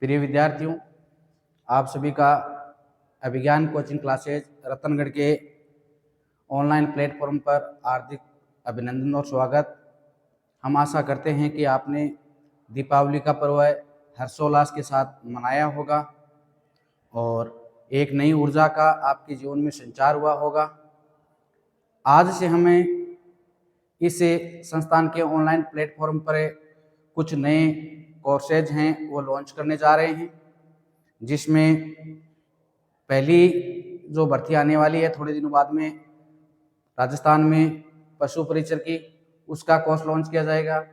प्रिय विद्यार्थियों, आप सभी का अभिज्ञान कोचिंग क्लासेज रतनगढ़ के ऑनलाइन प्लेटफॉर्म पर हार्दिक अभिनंदन और स्वागत। हम आशा करते हैं कि आपने दीपावली का पर्व हर्षोल्लास के साथ मनाया होगा और एक नई ऊर्जा का आपके जीवन में संचार हुआ होगा। आज से हमें इस संस्थान के ऑनलाइन प्लेटफॉर्म पर कुछ नए कोर्सेज हैं वो लॉन्च करने जा रहे हैं, जिसमें पहली जो भर्ती आने वाली है थोड़े दिनों बाद में राजस्थान में पशु परिचर की, उसका कोर्स लॉन्च किया जाएगा।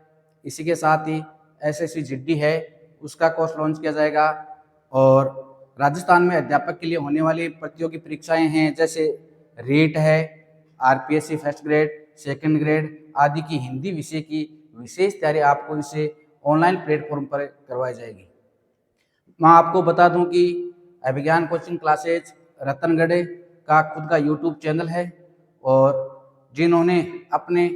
इसी के साथ ही एसएससी जीडी है, उसका कोर्स लॉन्च किया जाएगा। और राजस्थान में अध्यापक के लिए होने वाली प्रतियोगी परीक्षाएं हैं, जैसे रीट है, RPSC first grade, second grade आदि की हिंदी विषय की विशेष तैयारी आपको इसे ऑनलाइन प्लेटफॉर्म पर करवाई जाएगी। मैं आपको बता दूं कि अभिज्ञान कोचिंग क्लासेज रतनगढ़ का खुद का यूट्यूब चैनल है और जिन्होंने अपने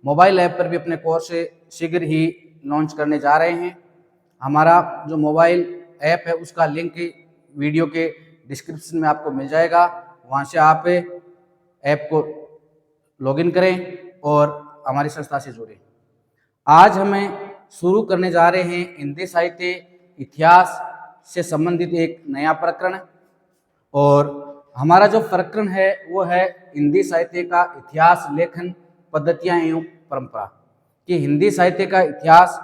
मोबाइल ऐप पर भी अपने कोर्स शीघ्र ही लॉन्च करने जा रहे हैं। हमारा जो मोबाइल ऐप है उसका लिंक वीडियो के डिस्क्रिप्शन में आपको मिल जाएगा, वहाँ से आप ऐप को लॉगिन करें और हमारी संस्था से जुड़ें। आज हमें शुरू करने जा रहे हैं हिंदी साहित्य इतिहास से संबंधित एक नया प्रकरण। और हमारा जो प्रकरण है वो है हिंदी साहित्य का इतिहास, लेखन, पद्धतियां एवं परंपरा। कि हिंदी साहित्य का इतिहास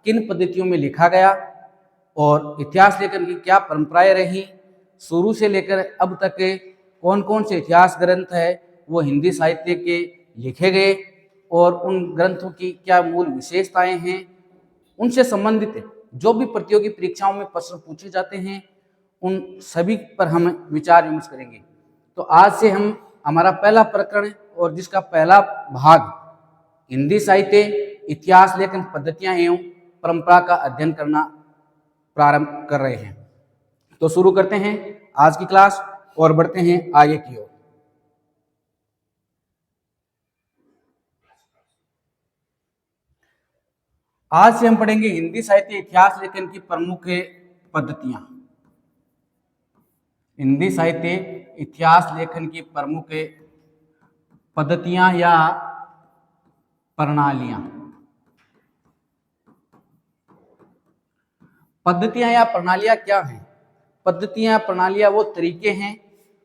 किन पद्धतियों में लिखा गया और इतिहास लेखन की क्या परंपराएं रही, शुरू से लेकर अब तक के कौन कौन से इतिहास ग्रंथ है वो हिंदी साहित्य के लिखे गए और उन ग्रंथों की क्या मूल विशेषताएं हैं, उनसे संबंधित जो भी प्रतियोगी परीक्षाओं में प्रश्न पूछे जाते हैं उन सभी पर हम विचार विमर्श करेंगे। तो आज से हम हमारा पहला प्रकरण और जिसका पहला भाग हिंदी साहित्य इतिहास लेखन पद्धतियां एवं परंपरा का अध्ययन करना प्रारंभ कर रहे हैं। तो शुरू करते हैं आज की क्लास और बढ़ते हैं आगे की ओर। आज से हम पढ़ेंगे हिंदी साहित्य इतिहास लेखन की प्रमुख पद्धतियां। हिंदी साहित्य इतिहास लेखन की प्रमुख पद्धतियां या प्रणालियां। पद्धतियां या प्रणालियां क्या हैं? पद्धतियां प्रणालियां वो तरीके हैं,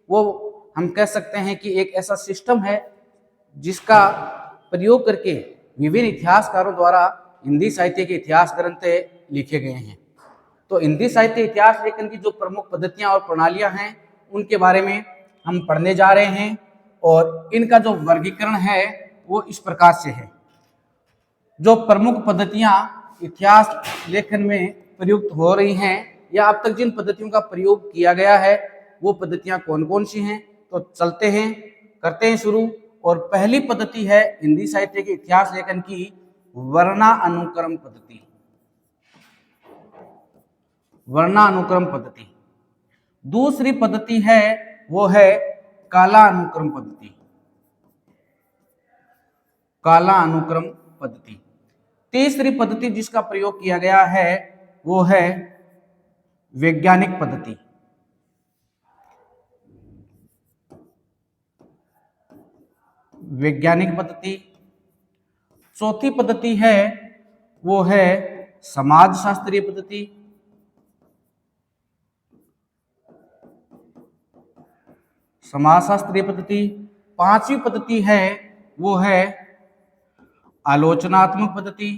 वो हम कह सकते हैं कि एक ऐसा सिस्टम है जिसका प्रयोग करके विभिन्न इतिहासकारों द्वारा हिंदी साहित्य के इतिहास ग्रंथ लिखे गए हैं। तो हिंदी साहित्य इतिहास लेखन की जो प्रमुख पद्धतियां और प्रणालियां हैं उनके बारे में हम पढ़ने जा रहे हैं और इनका जो वर्गीकरण है वो इस प्रकार से है। जो प्रमुख पद्धतियां इतिहास लेखन में प्रयुक्त हो रही हैं या अब तक जिन पद्धतियों का प्रयोग किया गया है वो पद्धतियां कौन कौन सी हैं, तो चलते हैं, करते हैं शुरू। और पहली पद्धति है हिंदी साहित्य के इतिहास लेखन की वर्णानुक्रम पद्धति। वर्णानुक्रम पद्धति। दूसरी पद्धति है वो है कालानुक्रम पद्धति। कालानुक्रम पद्धति। तीसरी पद्धति जिसका प्रयोग किया गया है वो है वैज्ञानिक पद्धति। वैज्ञानिक पद्धति। चौथी पद्धति है वो है समाजशास्त्रीय पद्धति। समाजशास्त्रीय पद्धति। पांचवी पद्धति है वो है आलोचनात्मक पद्धति।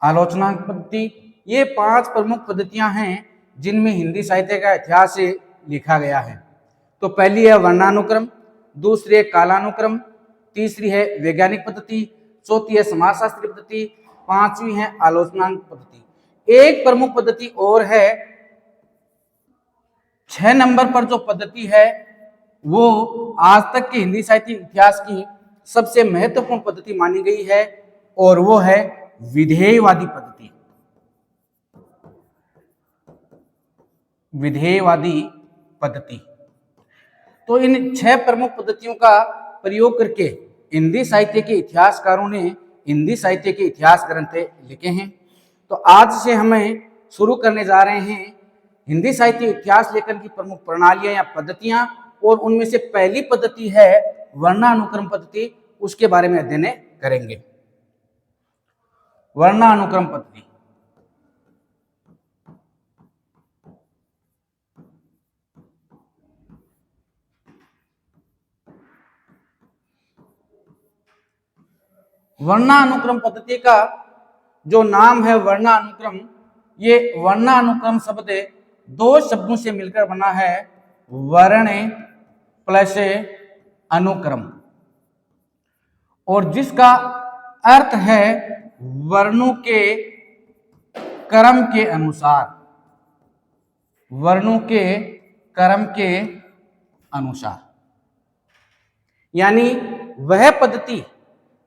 आलोचनात्मक पद्धति। ये पांच प्रमुख पद्धतियां हैं जिनमें हिंदी साहित्य का इतिहास लिखा गया है। तो पहली है वर्णानुक्रम, दूसरी है कालानुक्रम, तीसरी है वैज्ञानिक पद्धति, चौथी है समाजशास्त्रीय पद्धति, पांचवी है आलोचनात्मक पद्धति। एक प्रमुख पद्धति और है, 6 नंबर पर जो पद्धति है वो आज तक के हिंदी साहित्य इतिहास की सबसे महत्वपूर्ण पद्धति मानी गई है और वो है विधेयवादी पद्धति। विधेयवादी पद्धति। तो इन 6 प्रमुख पद्धतियों का प्रयोग करके हिंदी साहित्य के इतिहासकारों ने हिंदी साहित्य के इतिहास ग्रंथ लिखे हैं। तो आज से हमें शुरू करने जा रहे हैं हिंदी साहित्य इतिहास लेखन की प्रमुख प्रणालियां या पद्धतियां, और उनमें से पहली पद्धति है वर्णानुक्रम पद्धति। उसके बारे में अध्ययन करेंगे। वर्णानुक्रम पद्धति वर्णानुक्रम पद्धति का जो नाम है वर्णानुक्रम, ये वर्णानुक्रम शब्द दो शब्दों से मिलकर बना है, वर्ण प्लस अनुक्रम, और जिसका अर्थ है वर्णों के क्रम के अनुसार, वर्णों के क्रम के अनुसार। यानी वह पद्धति,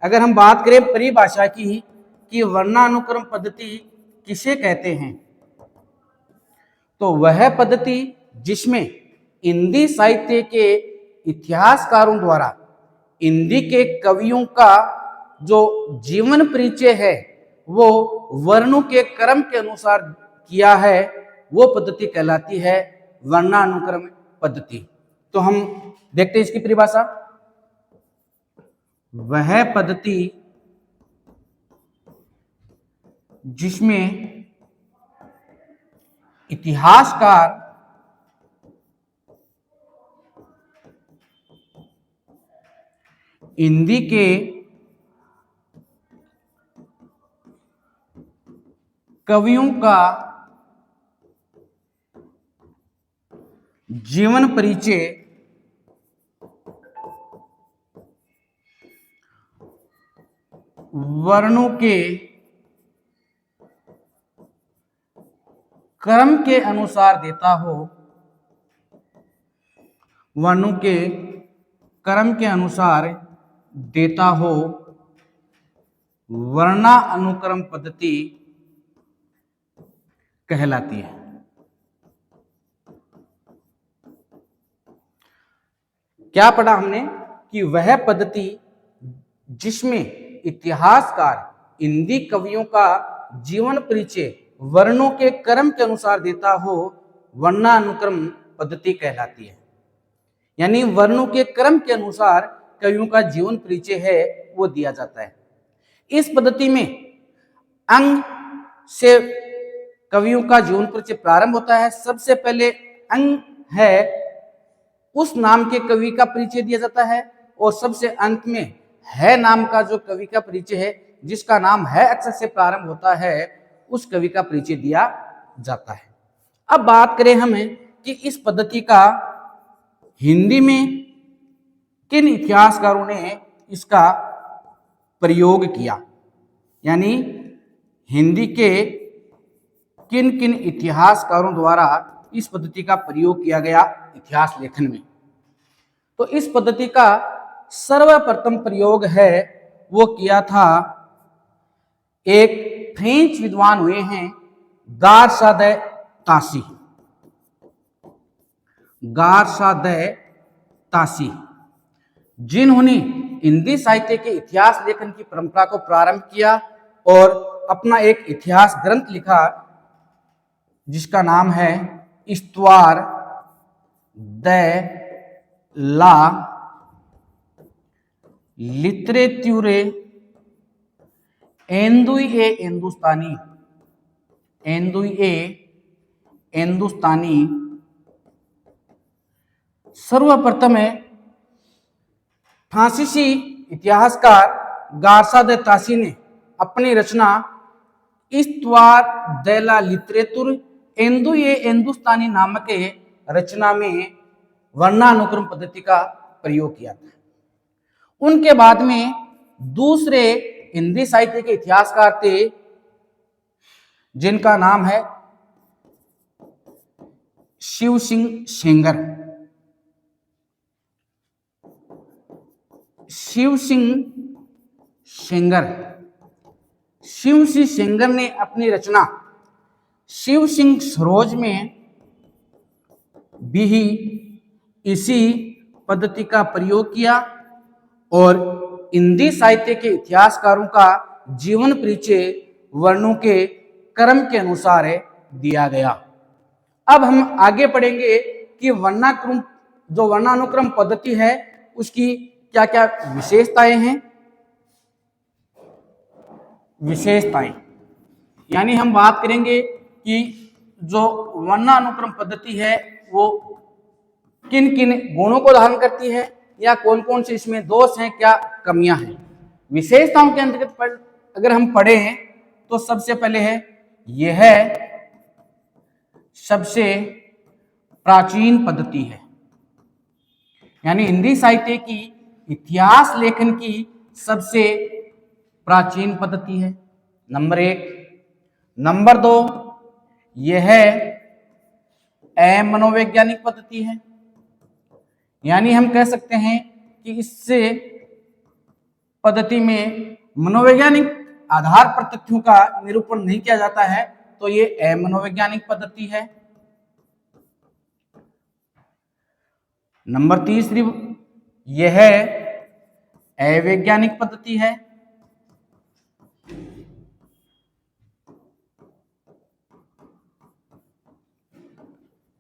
अगर हम बात करें परिभाषा की कि वर्णानुक्रम पद्धति किसे कहते हैं, तो वह पद्धति जिसमें हिंदी साहित्य के इतिहासकारों द्वारा हिंदी के कवियों का जो जीवन परिचय है वो वर्णों के क्रम के अनुसार किया है, वो पद्धति कहलाती है वर्णानुक्रम पद्धति। तो हम देखते हैं इसकी परिभाषा। वह पद्धति जिसमें इतिहासकार हिंदी के कवियों का जीवन परिचय वर्णों के क्रम के अनुसार देता हो, वर्णों के क्रम के अनुसार देता हो, वर्णानुक्रम पद्धति कहलाती है। क्या पढ़ा हमने कि वह पद्धति जिसमें इतिहासकार हिंदी कवियों का जीवन परिचय वर्णों के क्रम के अनुसार देता हो, वर्णानुक्रम पद्धति कहलाती है। यानी वर्णों के क्रम के अनुसार कवियों का जीवन परिचय है वो दिया जाता है। इस पद्धति में अंग से कवियों का जीवन परिचय प्रारंभ होता है। सबसे पहले अंग है उस नाम के कवि का परिचय दिया जाता है, और सबसे अंत में है नाम का जो कवि का परिचय है, जिसका नाम है अक्षर से प्रारंभ होता है, उस कवि का परिचय दिया जाता है। अब बात करें हमें कि इस पद्धति का हिंदी में किन इतिहासकारों ने इसका प्रयोग किया, यानी हिंदी के किन किन इतिहासकारों द्वारा इस पद्धति का प्रयोग किया गया इतिहास लेखन में। तो इस पद्धति का सर्वप्रथम प्रयोग है वो किया था एक फ्रेंच विद्वान हुए हैं गारसा दे तासी। गारसा दे तासी जिन्होंने हिंदी साहित्य के इतिहास लेखन की परंपरा को प्रारंभ किया और अपना एक इतिहास ग्रंथ लिखा जिसका नाम है इस्तवार दे ला लिटरेट्यूरे एंदुई हिंदुस्तानी, एंदुई हिंदुस्तानी। सर्वप्रथम है फ्रांसीसी इतिहासकार गारसा दे तासी ने अपनी रचना इस्तवार दे ला लिटरेचर एंदुई हिंदुस्तानी नामक रचना में वर्णानुक्रम पद्धति का प्रयोग किया था। उनके बाद में दूसरे हिंदी साहित्य के इतिहासकार थे जिनका नाम है शिव सिंह सेंगर। शिव सिंह सेंगर, शिव सिंह सेंगर ने अपनी रचना शिव सिंह सरोज में भी इसी पद्धति का प्रयोग किया और हिंदी साहित्य के इतिहासकारों का जीवन परिचय वर्णों के क्रम के अनुसार दिया गया। अब हम आगे पढ़ेंगे कि वर्णानुक्रम पद्धति है उसकी क्या क्या विशेषताएं हैं। विशेषताएं यानी हम बात करेंगे कि जो वर्णानुक्रम पद्धति है वो किन किन गुणों को धारण करती है या कौन कौन से इसमें दोष हैं, क्या कमियां हैं। विशेषताओं के अंतर्गत अगर हम पढ़े हैं तो सबसे पहले है यह सबसे प्राचीन पद्धति है, यानी हिंदी साहित्य की इतिहास लेखन की सबसे प्राचीन पद्धति है, नंबर 1। नंबर 2, यह मनोवैज्ञानिक पद्धति है, यानी हम कह सकते हैं कि इससे पद्धति में मनोवैज्ञानिक आधार पर तथ्यों का निरूपण नहीं किया जाता है, तो ये मनोवैज्ञानिक पद्धति है। नंबर 3, यह अवैज्ञानिक पद्धति है।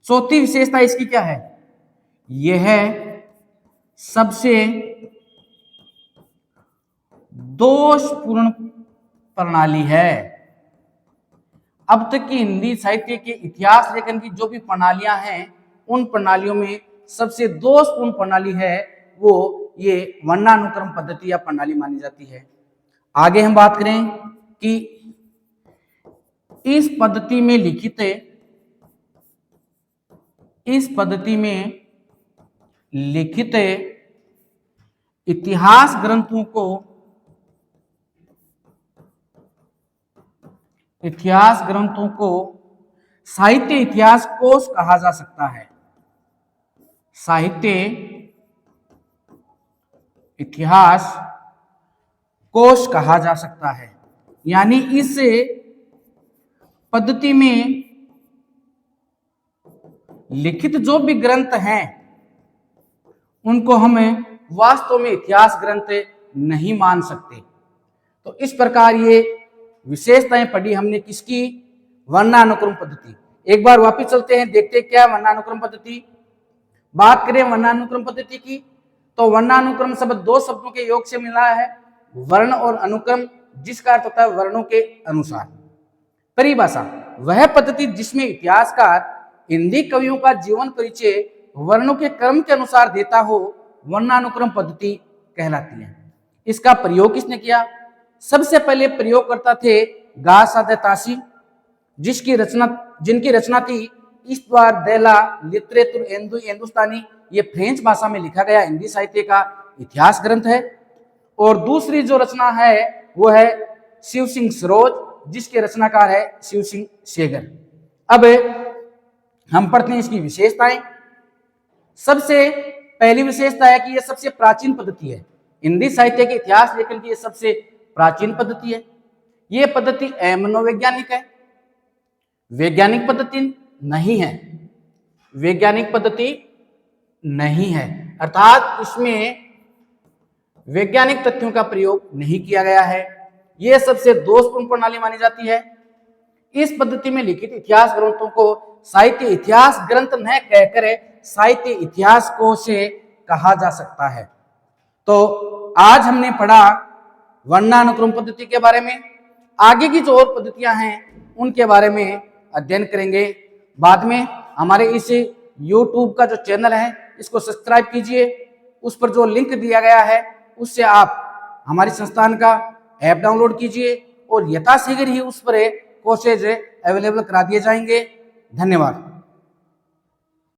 चौथी विशेषता इसकी क्या है, यह सबसे दोषपूर्ण प्रणाली है। अब तक की हिंदी साहित्य के इतिहास लेखन की जो भी प्रणालियां हैं उन प्रणालियों में सबसे दोषपूर्ण प्रणाली है वो ये वर्णानुक्रम पद्धति या प्रणाली मानी जाती है। आगे हम बात करें कि इस पद्धति में लिखित इतिहास ग्रंथों को साहित्य इतिहास कोश कहा जा सकता है। साहित्य इतिहास कोश कहा जा सकता है, यानी इस पद्धति में लिखित जो भी ग्रंथ हैं उनको हमें वास्तव में इतिहास ग्रंथ नहीं मान सकते। तो इस प्रकार ये विशेषताएं पढ़ी हमने किसकी, वर्णानुक्रम पद्धति। एक बार वापस चलते हैं, देखते हैं क्या वर्णानुक्रम पद्धति। बात करें वर्णानुक्रम पद्धति की तो वर्णानुक्रम शब्द दो शब्दों के योग से मिला है, वर्ण और अनुक्रम, जिसका अर्थ होता है वर्णों के अनुसार। परिभाषा, वह पद्धति जिसमें इतिहासकार हिंदी कवियों का जीवन परिचय वर्णों के क्रम के अनुसार देता हो, वर्णानुक्रम पद्धति कहलाती है। इसका प्रयोग किसने किया, सबसे पहले प्रयोगकर्ता थे गा सादे तासी, जिनकी रचना थी इस्तवार देला लिटरेचर हिंदुस्तानी। ये फ्रेंच भाषा में लिखा गया हिंदी साहित्य का इतिहास ग्रंथ है। और दूसरी जो रचना है वो है शिव सिंह सरोज, जिसके रचनाकार है शिव सिंह सेगर। अब हम पढ़ते हैं इसकी विशेषताएं। सबसे पहली विशेषता है कि यह सबसे प्राचीन पद्धति है, हिंदी साहित्य के इतिहास लेखन की यह सबसे प्राचीन पद्धति है। यह पद्धति मनोवैज्ञानिक है, वैज्ञानिक पद्धति नहीं है। वैज्ञानिक पद्धति नहीं है अर्थात इसमें वैज्ञानिक तथ्यों का प्रयोग नहीं किया गया है। यह सबसे दोषपूर्ण प्रणाली मानी जाती है। इस पद्धति में लिखित इतिहास ग्रंथों को साहित्य इतिहास ग्रंथ न कहकर साहित्य इतिहास को से कहा जा सकता है। तो आज हमने पढ़ा वर्णानुक्रम पद्धति के बारे में। आगे की जो और पद्धतियां हैं उनके बारे में अध्ययन करेंगे बाद में। हमारे इस YouTube का जो चैनल है इसको सब्सक्राइब कीजिए, उस पर जो लिंक दिया गया है उससे आप हमारे संस्थान का ऐप डाउनलोड कीजिए और यथाशीघ्र ही उस पर कोर्सेज अवेलेबल करा दिए जाएंगे। धन्यवाद।